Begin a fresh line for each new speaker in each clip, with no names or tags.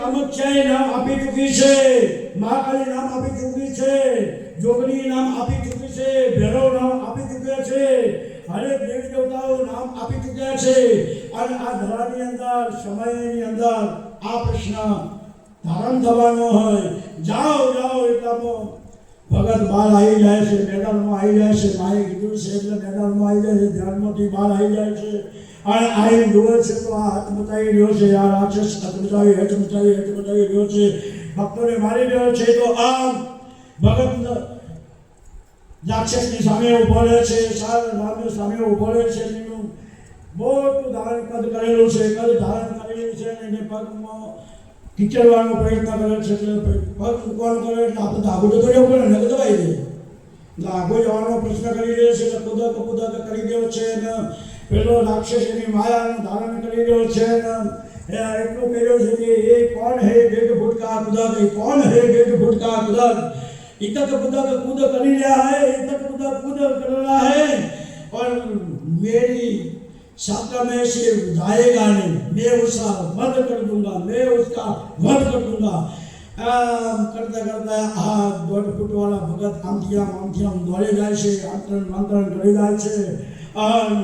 કામખ્યાએ નામ આપી ચૂકી છે, મહાકાળી નામ આપી ચૂકી છે, જોગણી નામ આપી ચૂકી છે, ભૈરવ નામ આપી ચૂક્યા છે, હરેક દેવી દેવતાઓ નામ આપી ચૂક્યા છે. અને આ ધરાની અંદર સમયની અંદર આ પ્રશ્ન ધારણ થવાનો હોય. જાઓ જાઓ એટલામાં ભગત બહાર આવી જાય છે, મેદાનમાં આવી જાય છે. માએ કીધું છે એટલે મેદાનમાં આવી જાય છે, ધ્યાનમાંથી બહાર આવી જાય છે. અને આવીને જુએ છે તો આ હાથ બતાવી રહ્યો છે, આ રાક્ષસ હાથ બતાવી હેઠ બતાવી રહ્યો છે, ભક્તોને મારી રહ્યો છે. તો આમ ભગત રાક્ષસની સામે ઉભો રહે છે, સામે ઉભો રહે છે. એનું મોટું ધારણ કદ કરેલું છે, કદ ધારણ કરેલું છે. અને એને પગમાં ખીચડવાનો પ્રયત્ન કરે છે. એટલે પગ મૂકવાનો કરે એટલે આપણે આગળ તો જવું પડે ને, દબાઈ દે એટલે આગળ જવાનો પ્રશ્ન કરી રહ્યો છે. એટલે કુદક કરી રહ્યો છે. અને પેલો રાક્ષસ એની માયાનું ધારણ કરી રહ્યો છે. એટલું કહ્યું છે કે એ કોણ હે બેટ ભૂટકા કુદક, એ કોણ હે બેટ ભૂટકા કુદક, इतक बुदक कूद कर रहा है, इतक बुदक कूद कर रहा है और मेरी शाखा में से जाएगा नहीं, मैं उसका वध कर दूंगा, मैं उसका वध कर दूंगा. करता करता આ 1.5 ફૂટ વાળા ભગત આમથી દોડે જાય છે, આંતરણ મંત્રણ કરી જાય છે,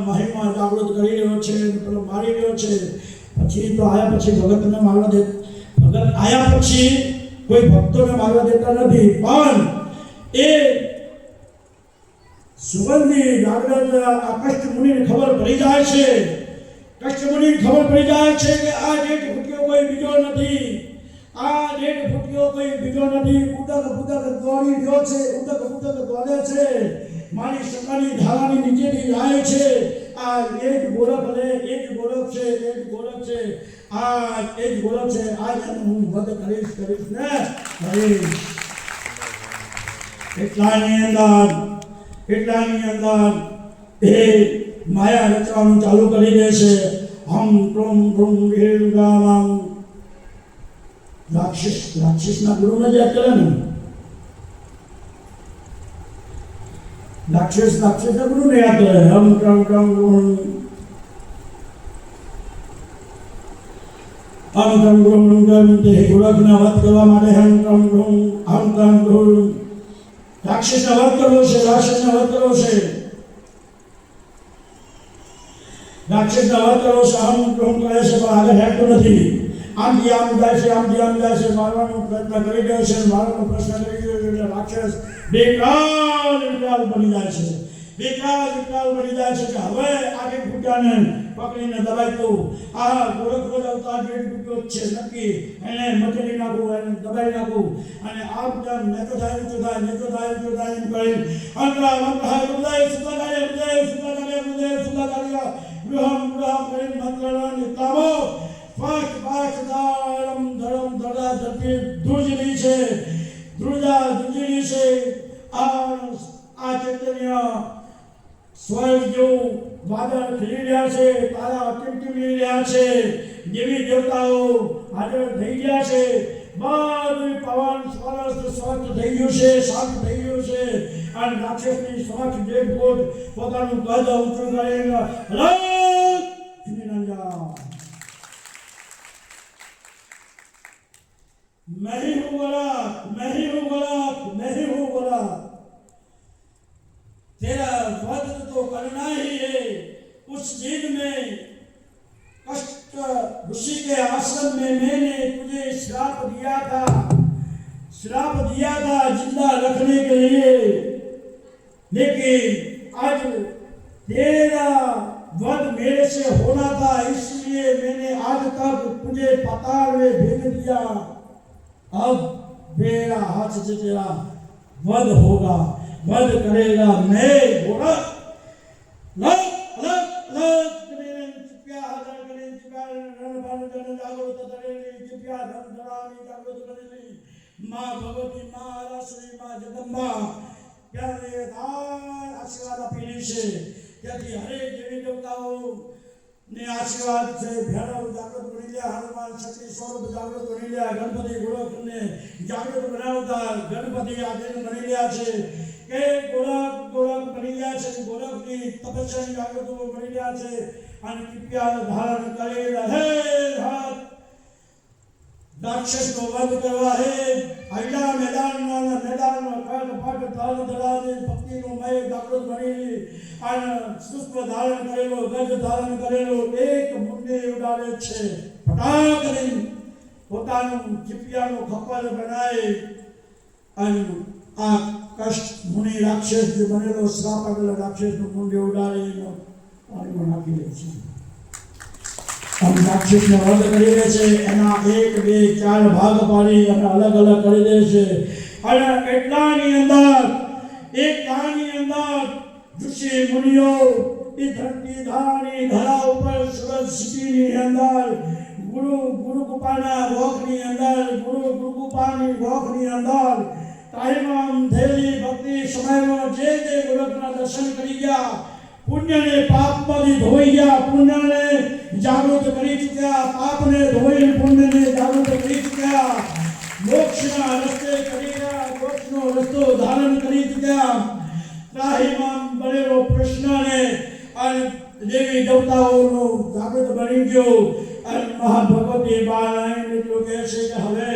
મહિમા જાગૃત કરી રહ્યો છે, પેલો મારી રહ્યો છે. પછી તો આયા પછી ભગતને મારવા દે, ભગત આયા પછી કોઈ ભક્તોને મારવા દેતા નથી. પણ એ સુગંધી જાગૃત કષ્ટ મુનિને ખબર પડી જાય છે, કષ્ટ મુનિને ખબર પડી જાય છે કે આ જેઠ ફૂટ્યો કોઈ બીજો નથી, આ જેઠ ફૂટ્યો કોઈ બીજો નથી. ઉદક દોડી રહ્યો છે, ઉદક દોડે છે, મારી સકાની ધારાની નીચેથી જાય છે. આ એક ગોરખ છે, એક ગોરખ છે, આ એક ગોરખ છે. આ હું વધ કરીશ ને કરીશ. એટલાની અંદર એ માયા રચવાનું ચાલુ કરી દે છે. હમ ટ્રુમ ટ્રુમ વીર ગામ રાક્ષસના ગુરુને જ યાદ કરે ને, રાક્ષસના ગુરુને યાદ કરે. હમ ટ્રમ ટ્રમ તે ગોરખને વધ કરવા માટે હમ ટ્રમ રાક્ષસને વધ કરવો છે, રાક્ષસને વધ કરવો છે. હમ ટ્રમ કરે છે પણ આગળ હેઠતો નથી. આમથી આમ જાય છે, મારવાનો પ્રયત્ન કરી રહ્યો છે, મારવાનો પ્રશ્ન કરી રહ્યો છે. એટલે રાક્ષસ બેકાલ બની જાય છે, બેકાલ બની જાય છે કે હવે આગે ફૂટ્યાને પકડીને દબાઈ દઉં. આ ગોરખ અવતાર જેઠ ફૂટ્યો છે નક્કી, એને મચડી નાખું, એને દબાઈ નાખું. અને આમ તેમ નેતો થાય એમ કરી અંતરા કરીને મંત્રના નિતામો પાકદારમ ધરમ ધડા ધરતી ધ્રુજની છે, ધ્રુજની છે. આ ચૈતન્ય સ્વર્ગ જેવું વાદળ ખીલી રહ્યા છે, તારા ટીમટીમી રહ્યા છે, દેવી દેવતાઓ હાજર થઈ ગયા છે. બધું પવન સ્વચ્છ થઈ ગયું છે, શાંત થઈ ગયું છે. અને રાક્ષસની સ્વચ્છ દેખભોટ પોતાનું કદ ઊંચું કરીને मैं ही हूँ गलत, तेरा वध तो करना ही है. उस दिन में कष्ट ऋषि के आश्रम में मैंने तुझे श्राप दिया था जिंदा रखने के लिए, लेकिन आज तेरा वध मेरे से होना था, इसलिए मैंने आज तक तुझे पाताल में भेज दिया. अब मेरा हाथ से तेरा वध होगा, वध करेगा मैं गोरख. माँ भगवती, माँ आराश्री, माँ जगदम्बा ત્યારે આશીર્વાદ આપી છે. ત્યાંથી હરેક દેવી દેવતાઓ ને આશીર્વાદ છે. ભૈરવ જાગૃત બની ગયા, હનુમાન શક્તિ સ્વરૂપ જાગૃત બની ગયા, ગણપતિ ગોરખને જાગૃત બનાવતા ગણપતિ આદિન બની ગયા છે. કે ગોરખ બની ગયા છે, ગોરખની તપસ્યાની જાગૃતો બની ગયા છે. અને કૃપયા ધારણ કરી રહે હાથ રાક્ષસનો વધ કરવા હે આયલા મેદાનમાં કાટ તાલ દળાને ભક્તિનો મય જાગૃત બની અને પુષ્પ ધારણ કરેલો ગજ ધારણ કરેલો એક મુંડે ઉડાડે છે ફટાક કરી પોતાનું ચીપિયાનો ખપ્પર બનાય અને આ કષ્ટ મુનિ રાક્ષસ જે બનેલો શ્રાપ આપેલો રાક્ષસનું મુંડે ઉડાડે એનો પાણીમાં નાખી દે છે. રાક્ષસને વધ કરી દે છે. એના 1 2 4 ભાગ પાડી અને અલગ અલગ કરી દે છે. અને એટલાની અંદર એક કાળની અંદર ઋષિ મુનિઓ એ ધરતી ધારની ધરા ઉપર સૂરજ સિટીની અંદર ગુરુ કૃપાના ગોખની અંદર ગુરુ કૃપાની ગોખની અંદર કાયમ થયેલી ભક્તિ સમયમાં જે ગોરખના દર્શન કરી ગયા પુણ્યને પાપમાંથી ધોઈ ગયા પુણ્યને જાગૃત કરી ચૂક્યા પાપને ધોઈ પુણ્યને જાગૃત કરી ચૂક્યા મોક્ષના રસ્તે કરી ગયા મોક્ષનો રસ્તો ધારણ કરી ચૂક્યા ત્રાહિમામ બનેલો કૃષ્ણને અને દેવી દેવતાઓનો જાગૃત બની ગયો અને મહાભગવતી બાળાને એટલું કહે છે કે હવે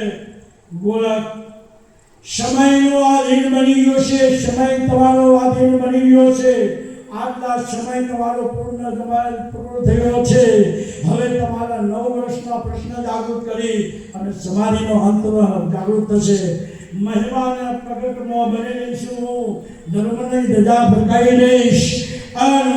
ગોરખ સમયનો આધીન બની ગયો છે સમય તમારો આધીન બની ગયો છે આટલા સમય તમારો પૂર્ણ થયો છે હવે તમારા 9 વર્ષના પ્રશ્ન જાગૃત કરી અને સમાધિનો અંતમાં જાગૃત થશે મહિમાના પ્રગટમાં બની રહીશું હું ધર્મની ધજા ફરકાવી દઈશ અને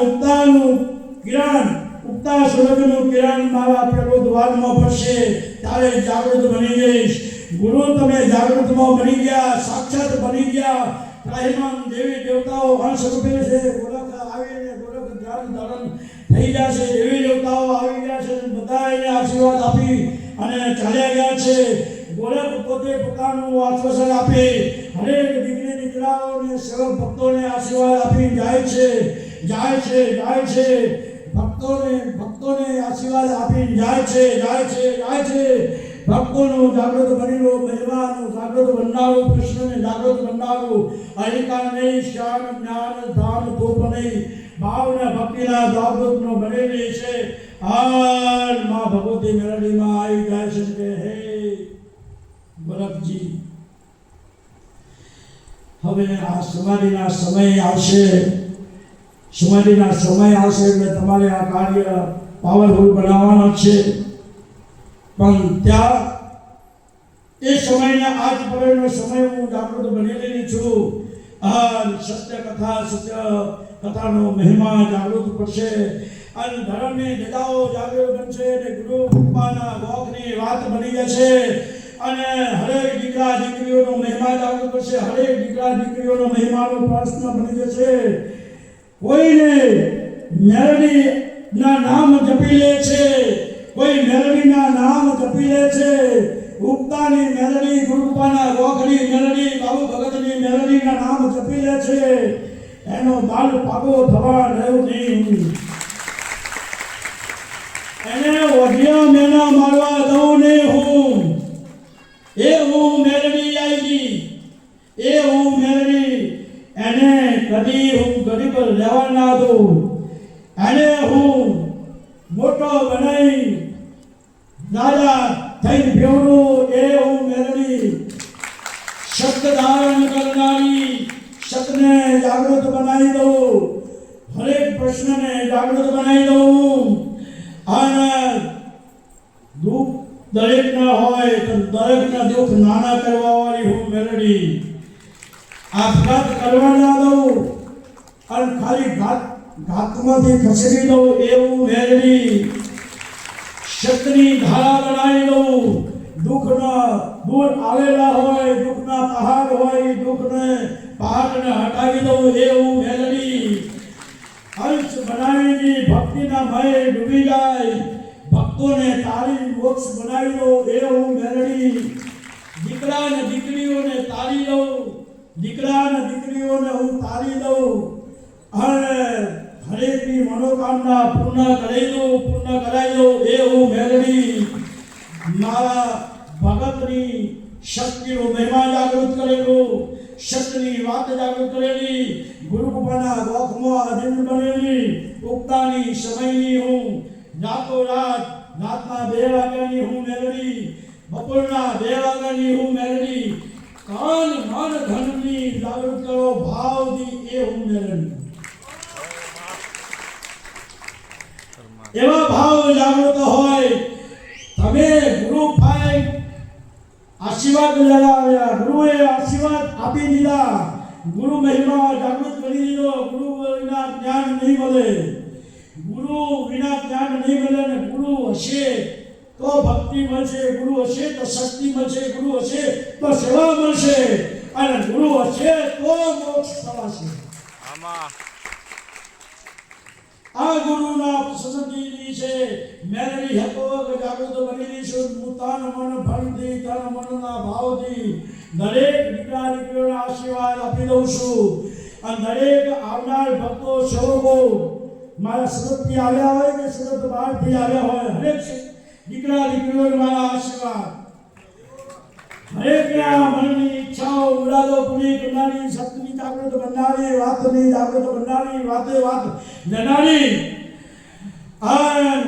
ઉગતા સૂરજનું કિરણ મારા પેલો દ્વારમાં પડશે ત્યારે જાગૃત બની જઈશ ગુરુ તમે જાગૃતમાં બની ગયા સાક્ષાત બની ગયા ત્રાહિમામ દેવી દેવતાઓ અંશ રૂપે છે ગોરખ આવીને ગોરખ ધ્યાન ધારણ થઈ જશે દેવી દેવતાઓ આવી ગયા છે બધા એને આશીર્વાદ આપી અને ચાલ્યા ગયા છે ગોરખ પોતે પોતાનું આશ્વાસન આપી હરેક દીકરી દીકરાઓને સેવક ભક્તોને આશીર્વાદ આપી જાય છે ભક્તોને આશીર્વાદ આપી જાય છે ભક્તોનો જાગૃત બનેલો મહિમાનો જાગૃત બનનારું કૃષ્ણને જાગૃત બનનારું અહિંકાર નહીં શાન જ્ઞાન ધામ ધૂપ નહીં ભાવના ભક્તિના જાગૃતનો બનેલી છે હાલ માં ભગવતી મેલડીમાં આવી જાય છે કે હે ગોરખજી હવે આ સમાધિના સમય આવશે એટલે તમારે આ કાર્ય પાવરફુલ બનાવવાનો છે પણ ત્યાં એ સમયના આજ પરેનો સમય હું જાગૃત બનેલી છું સત્ય કથાનો મહિમા જાગૃત પડશે અને ધર્મની ધજાઓ જાગૃત બનશે અને ગુરુ કૃપાના ગોખની વાત બની જશે અને હરેક દીકરા દીકરીઓનો મહિમા જાગૃત પડશે હરેક દીકરા દીકરીઓનો મહિમાનો પ્રશ્ન બની જશે કોઈને મેલડીના નામ જપી લે છે કોઈ મેલડીના નામ જપી લે છે ઉગતાની મેલડી ગુરુપાના ગોખની મેલડી બાબુ ભગતની મેલડીના નામ જપી લે છે એનો બાલ પાગો થવા રહ્યો નહીં એને વઢિયા મેના મારવા દઉં ને હું મેલડી આવી હું મેલડી એને કદી હું ગરીબ રહેવા ના દઉં એને હું મોટો બનાવી દાદા થઈ બેવડું હું મેલડી શબ્દ ધારણ કરનારી શબ્દને જાગૃત બનાવી દઉં હરેક પ્રશ્નને જાગૃત બનાવી દઉં અને દુઃખ દરેકના હોય તો દરેકના દુઃખ નાના કરવા વાળી હું મેલડી આપઘાત કરવા ના દઉં અને ખાલી ઘાતમાંથી ખસેડી દઉં એવું મેલડી શક્તિની ધારા બનાવી દઉં દુઃખના દૂર આવેલા હોય દુઃખના પહાડ હોય દુઃખને પહાડને હટાવી દઉં એવું મેલડી અંશ બનાવીની ભક્તિના મય ડૂબી જાય ભક્તોને તારી મોક્ષ બનાવી દઉં એવું મેલડી દીકરા અને દીકરીઓને તારી દઉં દીકરા અને દીકરીઓને હું તારી દઉં અને હરેકની મનોકામના પૂર્ણ કરાવી દઉં એ હું મેલડી મારા ભગતની શક્તિનો મહિમા જાગૃત કરેલું શક્તિની વાત જાગૃત કરેલી ગુરુ કૃપાના ગોખમાં અધીન બનેલી ઉગતાની સમયની હું રાતોરાત રાતના 2 વાગ્યાની હું મેલડી બપોરના 2 વાગ્યાની હું મેલડી કાન મન ધનની જાગૃત કરો ભાવથી એ હું મેલડી એવા ભાવ જાગૃત હોય તમે ગુરુ ભાઈ આશીર્વાદ લગાવ્યા ગુરુએ આશીર્વાદ આપી દીધા ગુરુ મહિમા જાગૃત કરી દીધો ગુરુ વિના જ્ઞાન નહીં મળે ગુરુ વિના જ્ઞાન નહીં મળે અને ગુરુ હશે તો ભક્તિ મળશે ગુરુ હશે તો શક્તિ મળશે ગુરુ હશે તો સેવા મળશે અને ગુરુ હશે તો મોક્ષ થશે આ ગુરુના પસંદગીની છે મેલડી હતો કે જાગૃત બનેલી છું તન મન ભણથી તન મનના ભાવથી દરેક દીકરા દીકરીઓના આશીર્વાદ આપી દઉં છું અને દરેક આવનાર ભક્તો સેવકો મારા સુરતથી આવ્યા હોય કે સુરત બહારથી આવ્યા હોય હરેક દીકરા દીકરીઓને મારા આશીર્વાદ હરેકના મનની ઈચ્છાઓ મુરાદો પૂરી કરનારી સત્યની જાગૃત કરનારી વાતની જાગૃત કરનારી વાતે વાત જનારી અન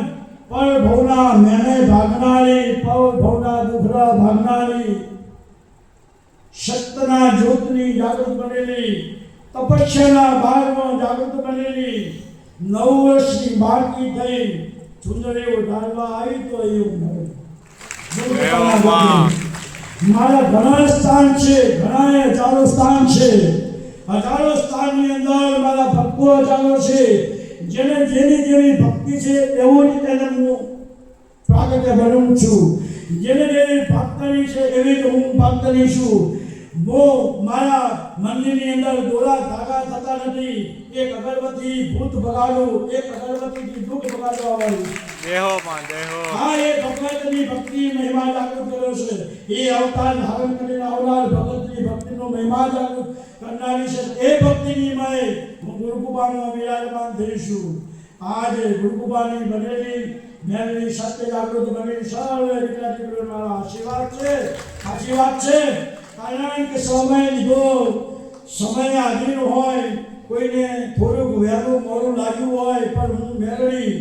પર ભવના મેને ભાગનારી પર ભવના દુખરા ભાગનારી સત્યના જ્યોતની જાગૃત બનેલી તપસ્યાના ભાગમાં જાગૃત બનેલી 9 વર્ષની બાળકી થઈ સુંદરી ઉઠાડવા આવી તો એવું મારા ઘણા સ્થાન છે ઘણા હજારો સ્થાન છે હજારો સ્થાનની અંદર મારા ભક્તો હજારો છે જેને જેની ભક્તિ છે એવું જ તેને હું પ્રાગટ્ય બનું છું જેને જેની ભક્તની છે એવી જ હું ભક્તની છું હું મારા મંદિરની અંદર દોરા ધાગા થતા નથી એક અગરબત્તી ભૂત ભગાડું એક અગરબત્તીથી દુઃખ ભગાડવા વાળું હા એ ભગવતની ભક્તિ મહિમા જાગૃત કર્યો છે એ અવતાર ધારણ કરીને આવનાર ભગતની ભક્તિનો મહિમા જાગૃત કરનારી છે એ ભક્તિની મય હું ગુરુકૃપામાં વિરાજમાન થઈશું આજે ગુરુકૃપાની બનેલી મેલની સત્ય જાગૃત બનેલી સર્વે દીકરા દીકરીઓ મારા આશીર્વાદ છે કારણ કે સમય લીધો સમય આધીન હોય કોઈને થોડુંક વહેલું મોડું લાગ્યું હોય પણ હું મેળવી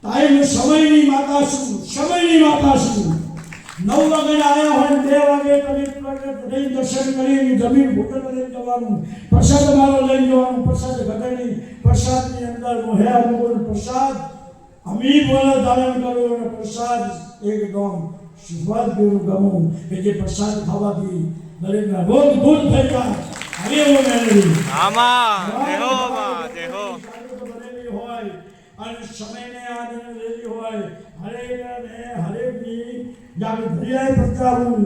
ટાઈમ સમયની માતા છું 9 વાગે આવ્યા હોય 2 વાગે તમે દર્શન કરીને જમીન ભૂટન લઈને જવાનું પ્રસાદ મારો લઈને જવાનું પ્રસાદ ઘટાડી પ્રસાદની અંદર મોહે અનુકૂળ પ્રસાદ અમી બોલ ધારણ કરો અને પ્રસાદ એકદમ સ્વાદ ગમું કે જે પ્રસાદ ખાવાથી દરેકના રોગ દૂર થઈ જાય હવે એવું મેળવી હોય અને સમયને આધીન લેવી હોય હરેકની જાગૃત ભર્યા પ્રત્યાવું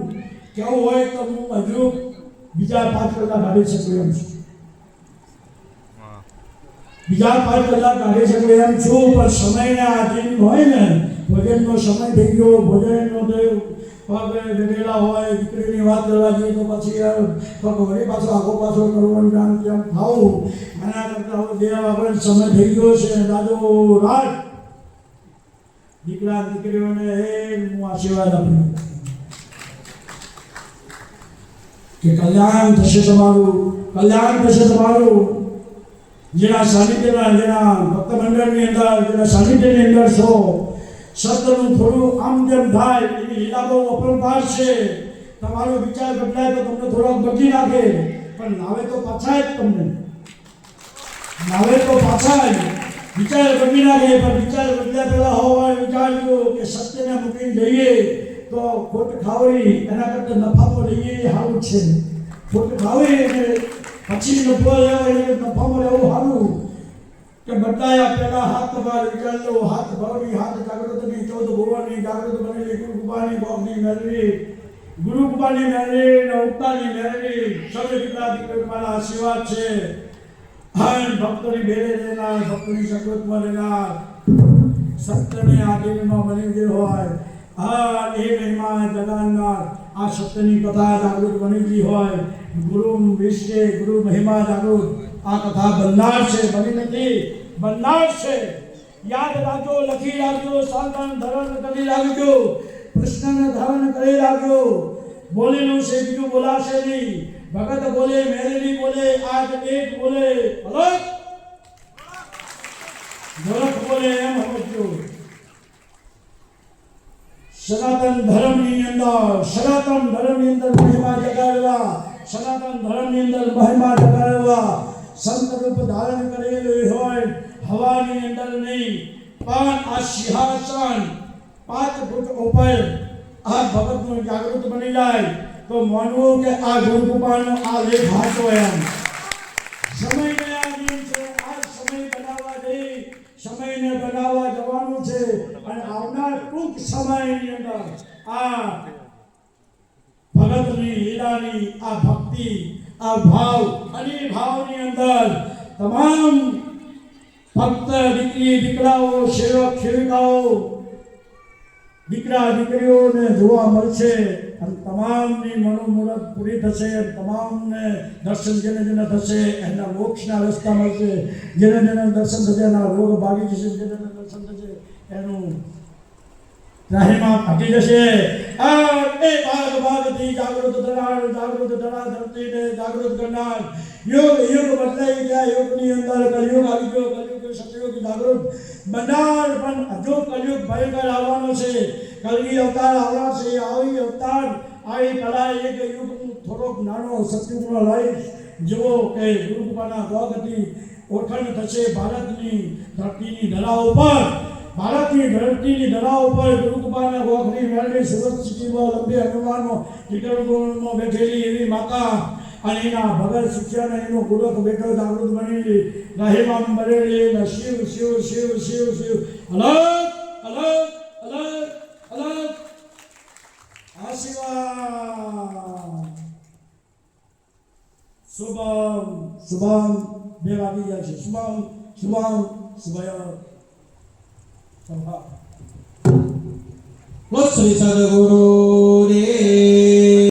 કેવું હોય તો હું હજુ બીજા 5 કલાક કાઢી શકું એમ છું બીજા 5 કલાક કાઢી શકું એમ છું પણ સમયને આધીન હોય ને ભોજનનો સમય થઈ ગયો ભોજનનો થયો પગ ગયેલા હોય દીકરીની વાત કરવા જઈએ તો પછી પગ વળી પાછો આગો પાછો કરવાનું કામ કેમ ખાવું એના કરતાં હવે 2 વાગ્યાનો સમય થઈ ગયો છે રાજો રાત દીકરા દીકરીઓને હું આશીર્વાદ આપું કે કલ્યાણ થશે તમારું જેના સાનિધ્યમાં જેના ભક્ત મંડળની અંદર જેના સાનિધ્યની અંદર છો સત્યનું થોડું આમ જેમ થાય એની લીલા બહુ અપરંપાર છે તમારો વિચાર બદલાય તો તમને થોડોક બદલી નાખે પણ નાવે તો પાછા જ તમને વિચાર બદલી નાખે પણ વિચાર બદલ્યા પહેલા હોવા વિચારજો કે સત્યને મૂકીને જઈએ તો ખોટ ખાવી એના કરતાં નફામાં રહીએ એ સારું છે ખોટ ખાવી અને પછી નફો લેવો એટલે નફામાં રહેવું સારું કે બદલાયા પહેલા હાથ તમારે વિચાર લો હાથ ભરવી હાથ જાગૃતની 14 ભુવનની જાગૃત બનેલી ગુરુકૃપાની બોગની મેળવી ગુરુકૃપાની મેળવી ને ઉત્તાની મેળવી સર્વે દીકરા દીકરીઓ મારા આશીર્વાદ છે હન ભક્તોની બેરે રહેનાર ભક્તોની સકૃતમાં રહેનાર સત્યને આધીનમાં બની ગયો હોય એ મહિમા જગાડનાર આ સત્યની કથા જાગૃત બની ગઈ હોય ગુરુ વિશે ગુરુ મહિમા જાગૃત આ કથા બનનાર છે બની નથી બનનાર છે યાદ રાખજો લખી રાખજો સાધન ધરણ કરી રાખજો કૃષ્ણને ધારણ કરી રાખજો બોલેલું છે બીજું બોલાશે નહીં ભગત બોલે મેલડી બોલે આજ એક બોલે ઢોલક બોલે એમ સમજો સનાતન ધર્મની અંદર મહિમા જગાડવા, સનાતન ધર્મની અંદર મહિમા જગાડવા સંત રૂપ ધારણ કરેલું હોય, હવાની અંદર નહીં પણ આ સિંહાસન 5 ફૂટ ઉપર આ ભગતનું જાગૃત બની જાય તો માનવું કે આ ગુરુકૃપાનો આ લેખ હાચો એમ. સમયને આધીન છે, આ સમય બનાવવા દે, સમયને બનાવવા જવાનું છે અને આવનાર ટૂંક સમયની અંદર આ ભગતની લીલાની આ ભક્તિ, આ ભાવ અને ભાવની અંદર તમામ ભક્ત દીકરી દીકરાઓ, સેવક સેવિકાઓ, દીકરા દીકરીઓને જોવા મળશે અને તમામની મનોમુરાદ પૂરી થશે. તમામને દર્શન જેને થશે એના મોક્ષના રસ્તા મળશે, જેને દર્શન થશે એના રોગ ભાગી જશે, જેને દર્શન થશે એનું રાહીમાં ઘટી જશે. આ એ ભાગથી જાગૃત ધરા ધરતીને જાગૃત કરનાર યુગ બદલાઈ ગયા. યુગની અંદર કલયુગ આવી ગયો, કલયુગ સતયુગ જાગૃત બનાર પણ હજુ કલયુગ ભયંકર આવવાનો છે. કલગી અવતાર આવવાનો છે. આવી અવતાર આવી કળા એક યુગનું થોડોક નાનો સતયુગનો લઈ જેવો કે ગુરુકૃપાના ભોગથી ઓળખાણ થશે. ભારતની ધરતીની ધરા ઉપર ગુરુકૃપાના ગોખની મેળવી સુરત સિટીમાં લંબી હનુમાનો ટીકરગોળમાં બેઠેલી એવી માતા અને એના ભગત શિક્ષણ એનો ગુરખ બેઠો જાગૃત બનેલી રાહીમાં બનેલી શિવ શિવ શિવ શિવ શિવ અલગ અલગ અલગ અલગ આશીર્વાદ. શુભમ શુભમ બે વાગી ગયા છે. શુભમ શુભમ શુભય
શ્રી સદગુરુ દેવ